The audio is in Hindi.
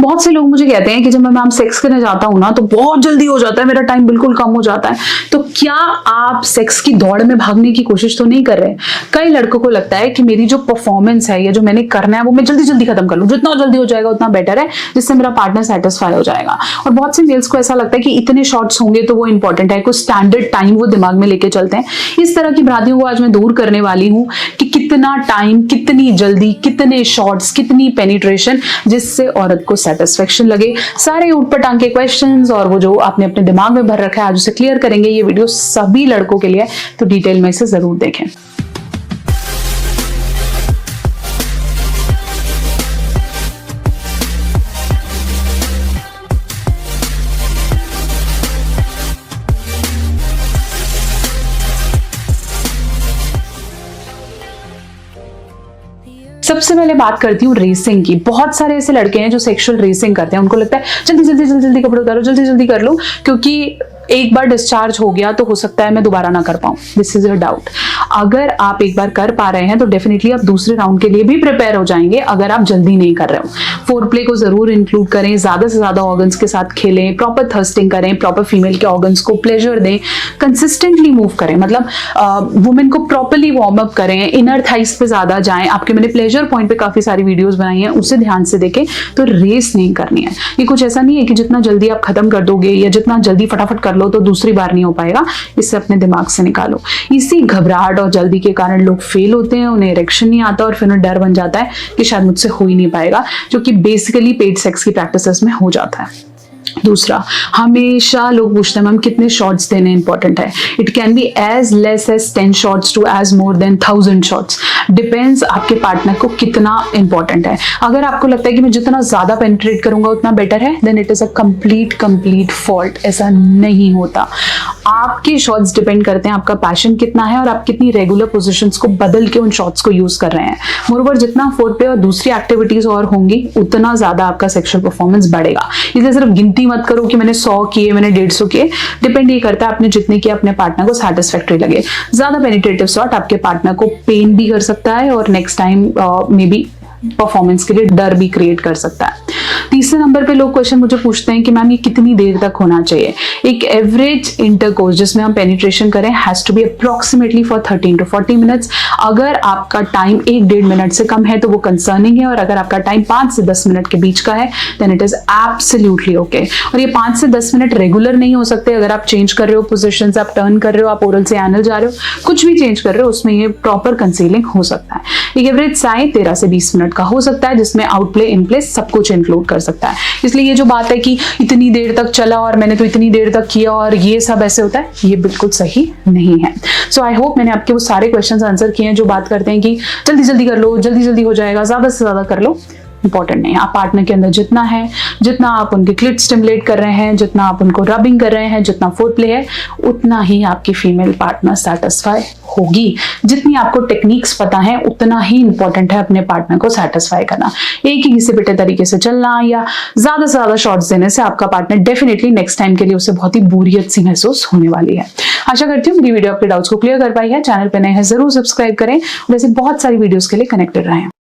बहुत से लोग मुझे कहते हैं कि जब मैं मैम सेक्स करने जाता हूँ ना तो बहुत जल्दी हो जाता है, मेरा टाइम बिल्कुल कम हो जाता है। तो क्या आप सेक्स की दौड़ में भागने की कोशिश तो नहीं कर रहे? कई लड़कों को लगता है कि मेरी जो परफॉर्मेंस है या जो मैंने करना है वो मैं जल्दी जल्दी खत्म कर लूं, जितना जल्दी हो जाएगा उतना बेटर है, जिससे मेरा पार्टनर सेटिस्फाई हो जाएगा। और बहुत से मेल्स को ऐसा लगता है कि इतने शॉट्स होंगे तो वो इंपॉर्टेंट है, कुछ स्टैंडर्ड टाइम वो दिमाग में लेके चलते हैं। इस तरह की भ्रांतियों को आज मैं दूर करने वाली हूँ कि कितना टाइम, कितनी जल्दी, कितने शॉट्स, कितनी पेनिट्रेशन, जिससे औरत को सेटिस्फेक्शन लगे। सारे ऊटपटांग के क्वेश्चंस और वो जो आपने अपने दिमाग में भर रखा है आज उसे क्लियर करेंगे। ये वीडियो सभी लड़कों के लिए, तो डिटेल में इसे जरूर देखें। सबसे पहले बात करती हूँ रेसिंग की। बहुत सारे ऐसे लड़के हैं जो सेक्सुअल रेसिंग करते हैं, उनको लगता है जल्दी जल्दी जल्दी जल्दी कपड़े उतारो, जल्दी जल्दी कर लो, क्योंकि एक बार डिस्चार्ज हो गया तो हो सकता है मैं दोबारा ना कर पाऊं। This is a doubt. अगर आप एक बार कर पा रहे हैं तो डेफिनेटली आप दूसरे राउंड के लिए भी प्रिपेयर हो जाएंगे। अगर आप जल्दी नहीं कर रहे हो, फोरप्ले को जरूर इंक्लूड करें, ज्यादा से ज्यादा ऑर्गन्स के साथ खेलें, प्रॉपर थर्स्टिंग करें, प्रॉपर फीमेल के ऑर्गन्स को प्लेजर दें, कंसिस्टेंटली मूव करें, मतलब वुमेन को प्रॉपरली वार्म अप करें, इनर थाइस पे ज्यादा जाएं। आपके मैंने प्लेजर पॉइंट पे काफी सारी वीडियोस बनाई हैं, उसे ध्यान से देखें। तो रेस नहीं करनी है। ये कुछ ऐसा नहीं है कि जितना जल्दी आप खत्म कर दोगे या जितना जल्दी फटाफट कर लो तो दूसरी बार नहीं हो पाएगा। इससे अपने दिमाग से निकालो। इसी घबराहट और जल्दी के कारण लोग फेल होते हैं, उन्हें इरेक्शन नहीं आता और फिर उन्हें डर बन जाता है कि शायद मुझसे हो ही नहीं पाएगा, जो कि बेसिकली पेड सेक्स की प्रैक्टिसेस में हो जाता है। दूसरा, हमेशा लोग पूछते हैं मैम कितने शॉट्स देने इंपॉर्टेंट है। It can be as less as 10 shots to as more than 1000 shots. Depends आपके पार्टनर को कितना इंपॉर्टेंट है। अगर आपको लगता है कि मैं जितना ज्यादा पेनिट्रेट करूंगा उतना बेटर है, then it is a complete fault. ऐसा नहीं होता। आपके शॉट्स डिपेंड करते हैं आपका पैशन कितना है और आप कितनी रेगुलर पोजीशंस को बदल के उन शॉट्स को यूज कर रहे हैं। मोरओवर जितना फोरप्ले और दूसरी एक्टिविटीज और होंगी उतना ज्यादा आपका सेक्सुअल परफॉर्मेंस बढ़ेगा। इसलिए सिर्फ गिनती मत करो कि मैंने 100 किए, मैंने 150 किए। डिपेंड ये करता है आपने जितने किए अपने पार्टनर को सेटिस्फैक्टरी लगे। ज्यादा पेनिट्रेटिव शॉट आपके पार्टनर को पेन भी कर सकता है और next time may be performance के लिए डर भी क्रिएट कर सकता है। तीसरे नंबर पे लोग क्वेश्चन मुझे पूछते हैं कि मैम ये कितनी देर तक होना चाहिए। एक एवरेज इंटरकोर्स जिसमें हम पेनिट्रेशन करें has to be approximately for 13 to 40 minutes. अगर आपका टाइम 1-1.5 मिनट से कम है तो वो कंसर्निंग है, और अगर आपका टाइम 5 से 10 मिनट के बीच का है then it is absolutely okay. और ये 5 से 10 मिनट रेगुलर नहीं हो सकते। अगर आप चेंज कर रहे हो पोजिशन, आप टर्न कर रहे हो, आप ओरल से एनल जा रहे हो, कुछ भी चेंज कर रहे हो, उसमें ये प्रॉपर कंसीलिंग हो सकता है। एक एवरेज साइज 13 से 20 मिनट का हो सकता है, जिसमें आउटप्ले, इनप्ले सब कुछ इंक्लूड कर सकता है। इसलिए ये जो बात है कि इतनी देर तक चला और मैंने तो इतनी देर तक किया और ये सब ऐसे होता है, ये बिल्कुल सही नहीं है। सो आई होप मैंने आपके वो सारे क्वेश्चंस आंसर किए हैं जो बात करते हैं कि जल्दी जल्दी कर लो, जल्दी जल्दी हो जाएगा, ज्यादा से ज्यादा कर लो। इंपॉर्टेंट नहीं है। आप पार्टनर के अंदर जितना है, जितना आप उनके क्लिट स्टिमुलेट कर रहे हैं, जितना आप उनको रबिंग कर रहे हैं, जितना फोरप्ले है, उतना ही आपकी फीमेल पार्टनर सेटिस्फाई होगी। जितनी आपको टेक्निक्स पता है उतना ही इंपॉर्टेंट है अपने पार्टनर को सेटिस्फाई करना। एक ही घिसे पिटे तरीके से चलना या ज्यादा से ज्यादा शॉट्स देने से आपका पार्टनर डेफिनेटली नेक्स्ट टाइम के लिए उसे बहुत ही बोरियत सी महसूस होने वाली है। आशा करती हूँ मेरी वीडियो आपके डाउट्स को क्लियर कर पाई है। चैनल पर नए हैं जरूर सब्सक्राइब करें और ऐसे बहुत सारी वीडियोस के लिए कनेक्टेड रहें।